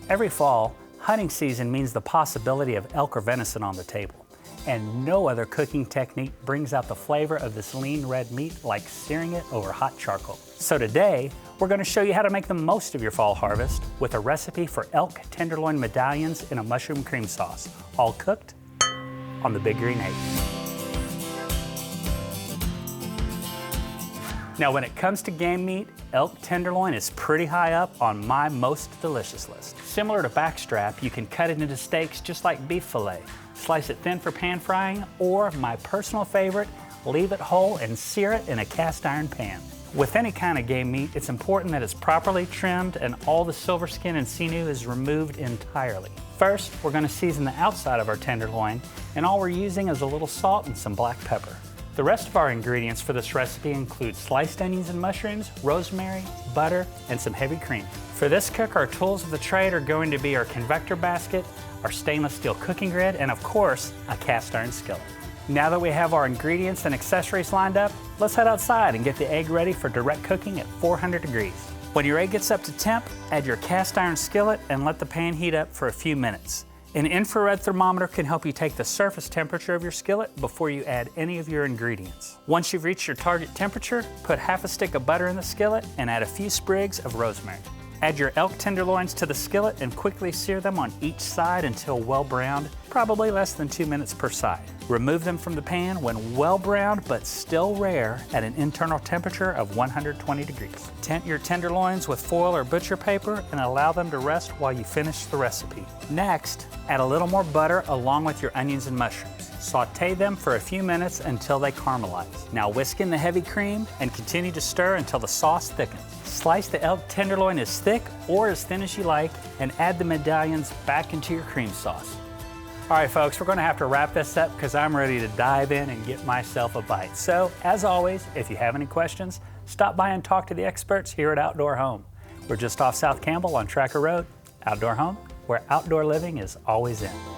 Every fall, hunting season means the possibility of elk or venison on the table. And no other cooking technique brings out the flavor of this lean red meat like searing it over hot charcoal. So today, we're going to show you how to make the most of your fall harvest with a recipe for elk tenderloin medallions in a mushroom cream sauce, all cooked on the Big Green 8. Now, when it comes to game meat, elk tenderloin is pretty high up on my most delicious list. Similar to backstrap, you can cut it into steaks just like beef fillet, slice it thin for pan frying, or my personal favorite, leave it whole and sear it in a cast iron pan. With any kind of game meat, it's important that it's properly trimmed and all the silver skin and sinew is removed entirely. First, we're going to season the outside of our tenderloin, and all we're using is a little salt and some black pepper. The rest of our ingredients for this recipe include sliced onions and mushrooms, rosemary, butter, and some heavy cream. For this cook, our tools of the trade are going to be our convector basket, our stainless steel cooking grid, and of course, a cast iron skillet. Now that we have our ingredients and accessories lined up, let's head outside and get the egg ready for direct cooking at 400 degrees. When your egg gets up to temp, add your cast iron skillet and let the pan heat up for a few minutes. An infrared thermometer can help you take the surface temperature of your skillet before you add any of your ingredients. Once you've reached your target temperature, put half a stick of butter in the skillet and add a few sprigs of rosemary. Add your elk tenderloins to the skillet and quickly sear them on each side until well browned, probably less than 2 minutes per side. Remove them from the pan when well browned but still rare at an internal temperature of 120 degrees. Tent your tenderloins with foil or butcher paper and allow them to rest while you finish the recipe. Next, add a little more butter along with your onions and mushrooms. Saute them for a few minutes until they caramelize. Now whisk in the heavy cream and continue to stir until the sauce thickens. Slice the elk tenderloin as thick or as thin as you like and add the medallions back into your cream sauce. All right, folks, we're going to have to wrap this up because I'm ready to dive in and get myself a bite. So, as always, if you have any questions, stop by and talk to the experts here at Outdoor Home. We're just off South Campbell on Tracker Road. Outdoor Home, where outdoor living is always in.